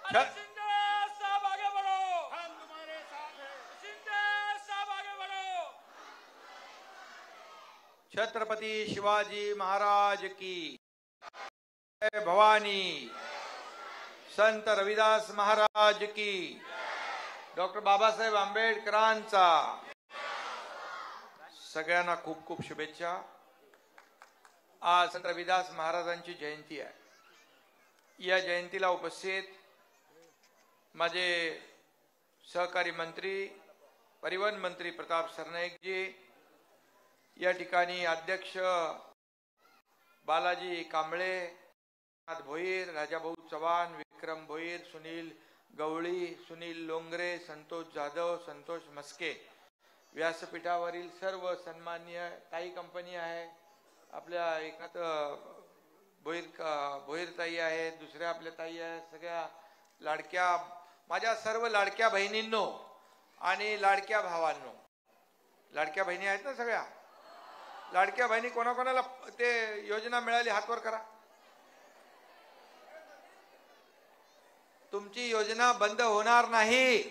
शिंदे साहब आगे बढ़ो, हम तुम्हारे साथ हैं। शिंदे साहब आगे बढ़ो। छत्रपति शिवाजी महाराज की जय भवानी। संत रविदास महाराज की, डॉक्टर बाबासाहेब आंबेडकरांचा सगळ्यांना खूप खूप शुभेच्छा। आज संत रविदास महाराजांची जयंती आहे। या जयंतीला उपस्थित माझे सहकारी मंत्री परिवहन मंत्री प्रताप सरनाईक जी, या ठिकाणी अध्यक्ष बालाजी कांबळे, भोईर, राजाभाऊ चव्हाण, विक्रम भोईर, सुनील गवळी, सुनील लोंगरे, संतोष जाधव, संतोष मस्के, व्यासपीठावरील सर्व सन्माननीय ताई कंपनी आहे, आपल्या एकात भोईर ताई आहेत, दुसऱ्या आपल्या ताई आहेत, सगळ्या लाडक्या माझ्या सर्व लाडक्या बहिणींनो आणि लाडक्या भावांनो। लाडक्या बहिणी आहेत ना सगळ्या? लाडक्या बहिणी कोणाकोणाला ते योजना मिळाली हात वर करा। तुमची योजना बंद होणार नाही।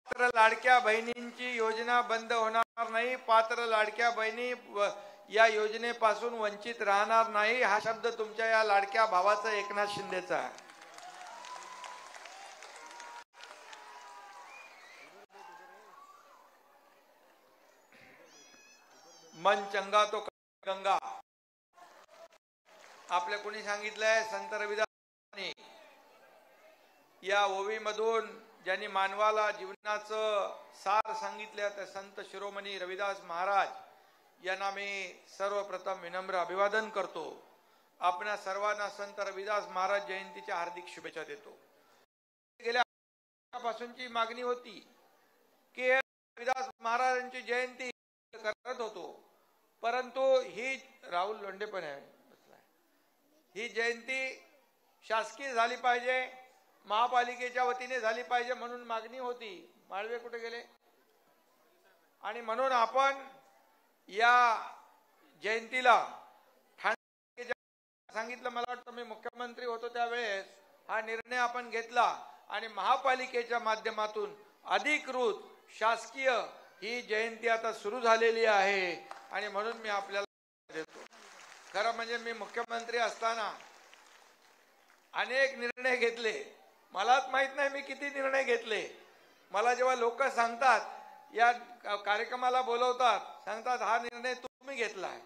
पात्र लाडक्या बहिणींची योजना बंद होणार नाही। पात्र लाडक्या बहिणी या योजनेपासून वंचित राहणार नाही। हा शब्द तुमच्या या लाडक्या भावाचा एकनाथ शिंदेचा आहे। मन चंगा तो गंगा, आपल्या कोणी सांगितलंय? संत रविदासांनी या ओवी मधून ज्यांनी मानवाला जीवनाचं सार सांगितलं त्या संत शिरोमणी रविदास महाराज यांना मी सर्वप्रथम विनम्र अभिवादन करतो। आपल्या सर्वांना संत रविदास महाराज जयंतीच्या हार्दिक शुभेच्छा देतो। गेल्या पासूनची मागणी होती की रविदास महाराजांची जयंती करत होतो, परंतु ही राहुल लोंढे पण आहे, ही जयंती शासकीय झाली पाहिजे, महापालिकेच्या वतीने झाली पाहिजे म्हणून मागणी होती। माळवे कुठे गेले? आणि म्हणून आपण या जयंतीला सांगितलं, मला वाटतं मी मुख्यमंत्री होतो त्यावेळेस हा निर्णय आपण घेतला आणि महापालिकेच्या माध्यमातून अधिकृत शासकीय ही जयंती आता सुरू झालेली आहे आणि म्हणून मी आपल्याला देतो। खरं म्हणजे मी मुख्यमंत्री असताना अनेक निर्णय घेतले, मलाच माहित नाही मी किती निर्णय घेतले। मला जेव्हा लोक सांगतात, या कार्यक्रमाला बोलवतात, सांगतात हा निर्णय तुम्ही घेतलाय,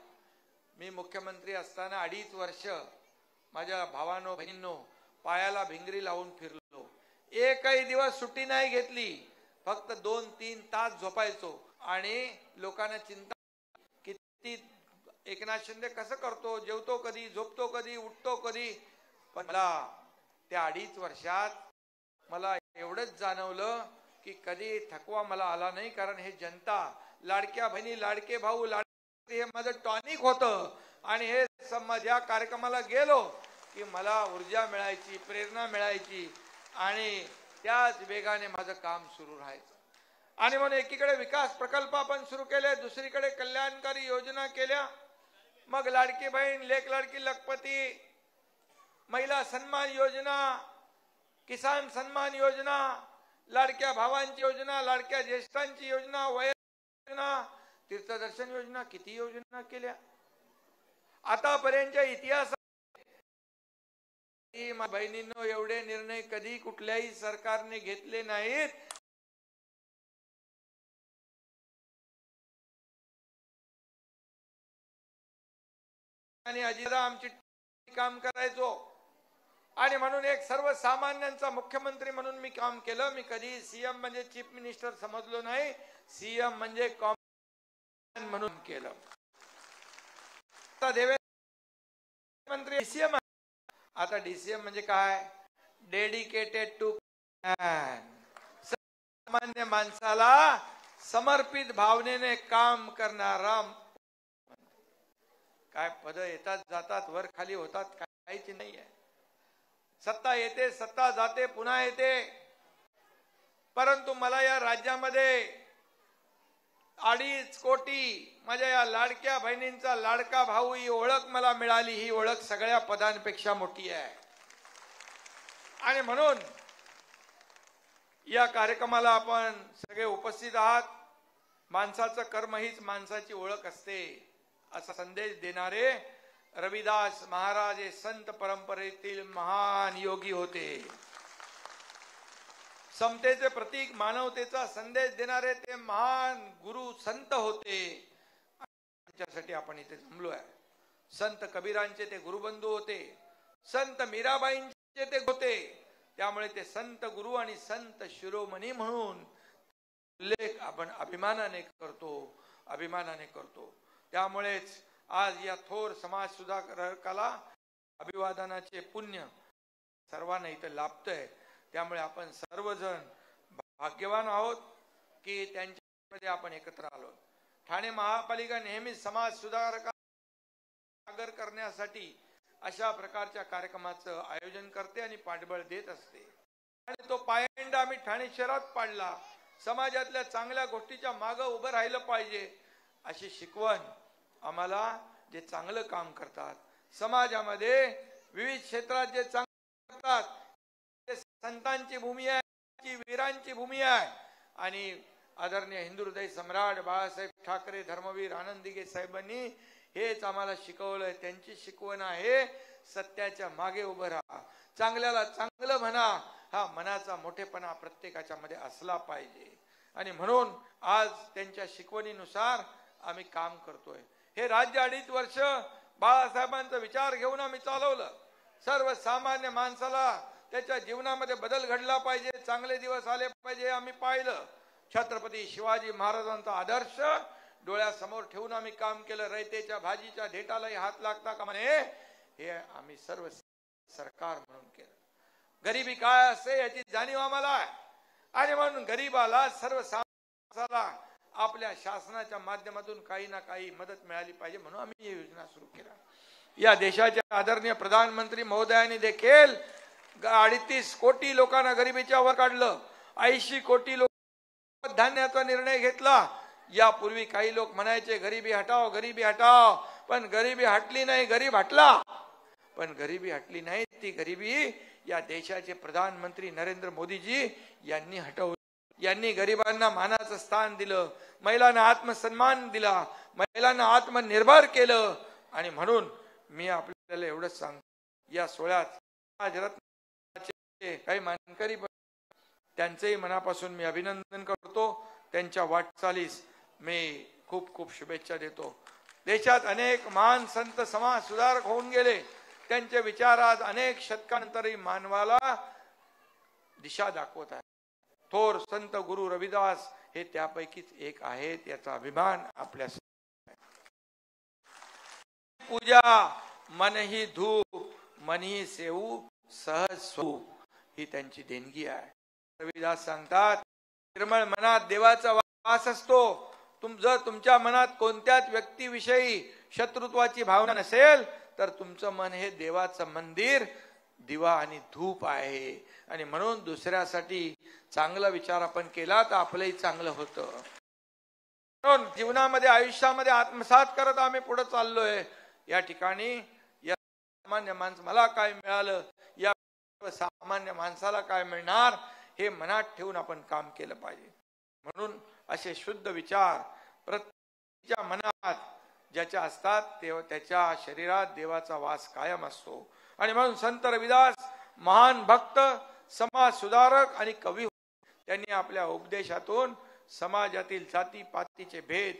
मी मुख्यमंत्री असताना 2.5 वर्ष माझ्या भावांनो बहिणींनो पायाला भिंगरी लावून फिरलो, एकही दिवस सुट्टी नाही घेतली, फक्त 2-3 तास झोपायचो आणि लोकांना चिंता किती एकनाथ शिंदे कसं करतो, जेवतो कधी, झोपतो कधी, उठतो कधी। पण मला त्या 2.5 वर्षात मला एवढंच जाणवलं की कधी थकवा मला आला नाही, कारण हे जनता, लाडक्या बहिणी, लाडके भाऊ, हे माझं टॉनिक होतं आणि हे या कार्यक्रमाला गेलो की मला ऊर्जा मिळायची, प्रेरणा मिळायची आणि त्याच वेगाने माझं काम सुरू राहायचं। आणि म्हणून एकीकडे विकास प्रकल्प आपण सुरू केले, दुसरीकडे कल्याणकारी योजना केल्या, मग लाडकी बहीण, लेक लाडकी लखपती, महिला सन्मान योजना, किसान सन्मान योजना, लाडक्या भावांची योजना, लाडक्या ज्येष्ठांची योजना, वय योजना, तीर्थदर्शन योजना, किती योजना केल्या। आतापर्यंतच्या इतिहासात बहिणींनो एवढे निर्णय कधी कुठल्याही सरकारने घेतले नाहीत। आणि अजिरा आमची काम करायचो आणि म्हणून एक सर्वसामान्यांचा मुख्यमंत्री म्हणून मी काम केलं। मी कधी सीएम म्हणजे चीफ मिनिस्टर समजलो नाही, सीएम म्हणजे कॉमन म्हणून केलं। आता देवेंद्र मंत्री डीसीएम, आता डीसीएम म्हणजे काय? डेडिकेटेड टू सामान्य माणसाला समर्पित भावनेने काम करणारा। काय पद येतात जातात, वर खाली होतात, काहीच नाहीये। सत्ता येते, सत्ता जाते, पुन्हा येते, परंतु मला या राज्यामध्ये 2.5 कोटी माझ्या या लाडक्या बहिणींचा लाडका भाऊ ही ओळख मला मिळाली। ही ओळख सगळ्या पदांपेक्षा मोठी आहे। आणि म्हणून या कार्यक्रमाला आपण सगळे उपस्थित आहात. माणसाचं कर्म हीच माणसाची ओळख असते असा संदेश देणारे रविदास महाराज हे संत परंपरेतील महान योगी होते. समतेचे प्रतीक, मानवतेचा संदेश देणारे ते महान गुरु संत होते. त्याच्यासाठी आपण इथे जमलो आहे. संत कबीरांचे ते गुरुबंधू होते, संत मीराबाईंचे ते होते. त्यामुळे ते संत गुरु आणि संत शिरोमणी म्हणून उल्लेख आपण अभिमानाने करतो. त्यामुळेच आज या थोर समाज सुधारकाला अभिवादनाचे पुण्य सर्वांना इथे लाभतंय. त्यामुळे आपण सर्वजण भाग्यवान आहोत की त्यांच्यामध्ये आपण एकत्र आलो. ठाणे महापालिका नेहमीच समाज सुधारक सागर करण्यासाठी अशा प्रकारच्या कार्यक्रमाचं आयोजन करते आणि पाठबळ देत असते. आणि तो पायंडा आम्ही ठाणे शहरात पाडला. समाजातल्या चांगल्या गोष्टीच्या मागे उभं राहिलं पाहिजे अशी शिकवण आम्हाला जे चांगलं काम करतात, समाजामध्ये विविध क्षेत्रात जे चांगलं करतात, ते संतांची भूमी आहे, वीरांची भूमी आहे. आणि आदरणीय हिंदू हृदय सम्राट बाळासाहेब ठाकरे, धर्मवीर आनंद दिघे साहेबांनी हेच आम्हाला शिकवलंय. त्यांची शिकवण आहे सत्याच्या मागे उभं राहा, चांगल्याला चांगलं म्हणा. हा मनाचा मोठेपणा प्रत्येकाच्या मध्ये असला पाहिजे. आणि म्हणून आज त्यांच्या शिकवणीनुसार आम्ही काम करतोय. हे राज्य 2.5 वर्ष बाळासाहेबांचा विचार घेऊन आम्ही चालवलं. सर्वसामान्य माणसाला त्याच्या जीवनामध्ये बदल घडला पाहिजे, चांगले दिवस आले पाहिजे आम्ही पाहिलं. छत्रपती शिवाजी महाराजांचा आदर्श डोळ्यासमोर ठेवून आम्ही काम केलं. रयतेच्या भाजीच्या देठालाही हात लागता का म्हणे, हे आम्ही सर्व सरकार म्हणून केलं. गरिबी काय असते याची जाणीव आम्हाला आहे. आणि म्हणून गरीबाला, सर्वसामान्याला आपल्या शासनाच्या माध्यमातून काही ना काही मदत मिळाली पाहिजे म्हणून आम्ही ही योजना सुरू केली. या देशाच्या आदरणीय प्रधानमंत्री महोदयांनी देखील 38 कोटी लोकांना गरिबीच्या वर काढलं. 80 कोटी लोक धान्याचा निर्णय घेतला. यापूर्वी काही लोक म्हणायचे गरिबी हटाव, गरिबी हटाव, पण गरिबी हटली नाही, गरीब हटला. पण गरिबी हटली नाही, ती गरिबी या देशाचे प्रधानमंत्री नरेंद्र मोदीजी यांनी हटवली. यांनी गरिबांना मानाचं स्थान दिलं, महिलांना आत्मसन्मान दिला, महिलांना आत्मनिर्भर केलं. आणि म्हणून मी आपल्याला एवढंच सांगतो, या सोहळ्यात काही मानकरी त्यांचेही मनापासून मी अभिनंदन करतो. त्यांच्या वाटचालीस मी खूप खूप शुभेच्छा देतो. देशात अनेक महान संत समाज सुधारक होऊन गेले. त्यांचे विचार आज अनेक शतकांनंतरही मानवाला दिशा दाखवत आहेत. थोर संत गुरु रविदास हे त्यापैकीच एक आहेत. याचा अभिमान आपल्या पूजा मनही धूप मनही सेवू सहज स्वू ही त्यांची देणगी आहे. रविदास सांगतात, निर्मळ मनात देवाचा वास असतो. जर तुमच्या मनात कोणत्याच व्यक्तीविषयी शत्रुत्वाची भावना नसेल तर तुमचं मन हे देवाचं मंदिर, दिवा आणि धूप आहे. आणि म्हणून दुसऱ्यासाठी चांगला विचार आपण केला तर आपलंही चांगलं होतं. म्हणून जीवनामध्ये, आयुष्यामध्ये आत्मसात करत आम्ही पुढे चाललोय. या ठिकाणी या सामान्य माणूस मला काय मिळालं, या सामान्य माणसाला काय मिळणार हे मनात ठेवून आपण काम केलं पाहिजे. म्हणून असे शुद्ध विचार प्रत्येकाच्या मनात ज्याच्या असतात तेव्हा त्याच्या शरीरात देवाचा वास कायम असतो. आणि म्हणून संत रविदास महान भक्त, समाज सुधारक आणि कवी. त्यांनी आपल्या उपदेशातून समाजातील जातीपातीचे भेद,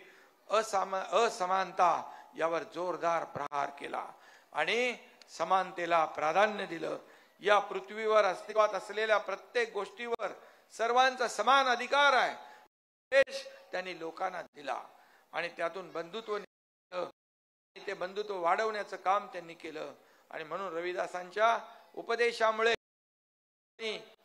असमानता यावर जोरदार प्रहार केला आणि समानतेला प्राधान्य दिलं. या पृथ्वीवर अस्तित्वात असलेल्या प्रत्येक गोष्टीवर सर्वांचा समान अधिकार आहे देश त्यांनी लोकांना दिला. आणि त्यातून बंधुत्व, ते बंधुत्व वाढवण्याचं काम त्यांनी केलं. आणि म्हणून रविदासांच्या उपदेशामुळे,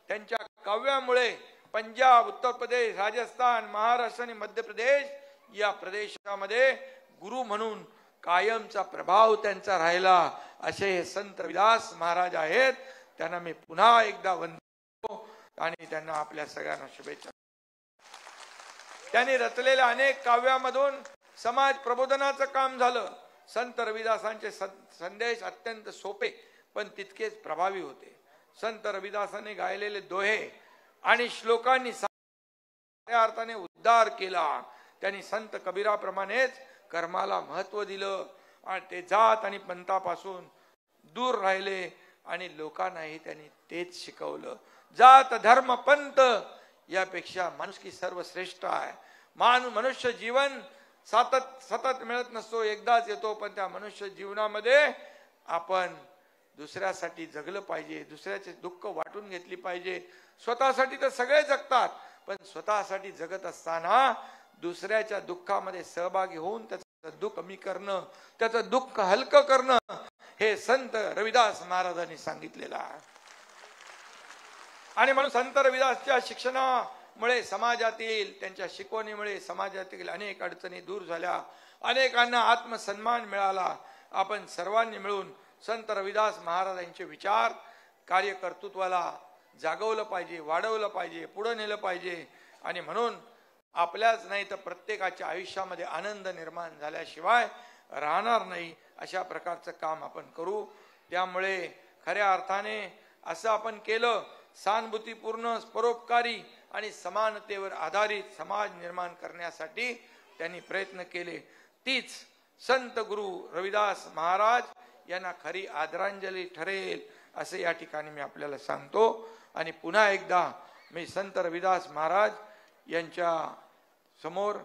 त्यांच्या काव्यामुळे पंजाब, उत्तर प्रदेश, राजस्थान, महाराष्ट्र आणि मध्य प्रदेश या प्रदेशामध्ये गुरु म्हणून कायमचा प्रभाव त्यांचा राहिला. असे हे संत रविदास महाराज आहेत. त्यांना मी पुन्हा एकदा वंदतो आणि त्यांना आपल्या सगळ्यांना शुभेच्छा. त्यांनी रचलेल्या अनेक काव्यामधून समाज प्रबोधनाचं काम झालं. संत रविदासांचे संदेश अत्यंत सोपे पण तितकेच प्रभावी होते. संत रविदासाने गायलेले दोहे आणि श्लोकांनी खऱ्या अर्थाने उद्धार केला. त्यांनी संत कबीराप्रमाणेच कर्माला महत्व दिलं आणि ते जात आणि पंथापासून दूर राहिले आणि लोकांनाही त्यांनी तेच शिकवलं. जात धर्म पंथ यापेक्षा माणुसकी सर्वश्रेष्ठ आहे. मनुष्य जीवन सतत मिळत नसतो, एकदाच येतो. पण त्या मनुष्य जीवनामध्ये आपण दुसऱ्यासाठी जगलं पाहिजे, दुसऱ्याचे दुःख वाटून घेतली पाहिजे. स्वतःसाठी तर सगळे जगतात, पण स्वतःसाठी जगत असताना दुसऱ्याच्या दुःखामध्ये सहभागी होऊन त्याचं दुःख कमी करणं, त्याचं दुःख हलकं करणं, हे संत रविदास महाराजांनी सांगितलेलं आहे. आणि म्हणून संत रविदासच्या शिक्षणामुळे समाजातील, त्यांच्या शिकवणीमुळे समाजातील अनेक अडचणी दूर झाल्या, अनेकांना आत्मसन्मान मिळाला. आपण सर्वांनी मिळून संत रविदास महाराजांचे विचार कार्यकर्तृत्वाला जागवलं पाहिजे, वाढवलं पाहिजे, पुढे नेलं पाहिजे. आणि म्हणून आपल्याच नाही तर प्रत्येकाच्या आयुष्यामध्ये आनंद निर्माण झाल्याशिवाय राहणार नाही, अशा प्रकारचं काम आपण करू. त्यामुळे खऱ्या अर्थाने असं आपण केलं, सहानुभूतीपूर्ण, परोपकारी आणि समानतेवर आधारित समाज निर्माण करण्यासाठी त्यांनी प्रयत्न केले. तीच संत गुरु रविदास महाराज यांना खरी आदरांजली ठरेल असे या ठिकाणी मी आपल्याला सांगतो. आणि पुन्हा एकदा मी संत रविदास महाराज यांच्या समोर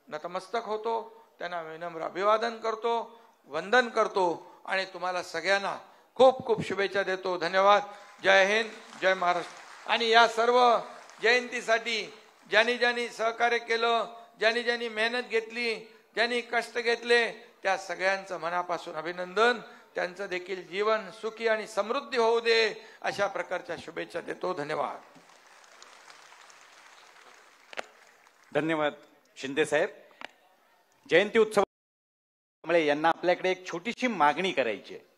नतमस्तक होतो, त्यांना विनम्र अभिवादन करतो, वंदन करतो आणि तुम्हाला सगळ्यांना खूप खूप शुभेच्छा देतो. धन्यवाद. जय हिंद, जय महाराष्ट्र. आणि या सर्व जयंतीसाठी ज्यांनी सहकार्य केलं, ज्यांनी मेहनत घेतली, ज्यांनी कष्ट घेतले, त्या सगळ्यांचं मनापासून अभिनंदन. त्यांचं देखील जीवन सुखी आणि समृद्धी होऊ दे, अशा प्रकारच्या शुभेच्छा देतो. धन्यवाद. धन्यवाद शिंदे साहेब. जयंती उत्सवामुळे यांना आपल्याकडे एक छोटीशी मागणी करायची आहे.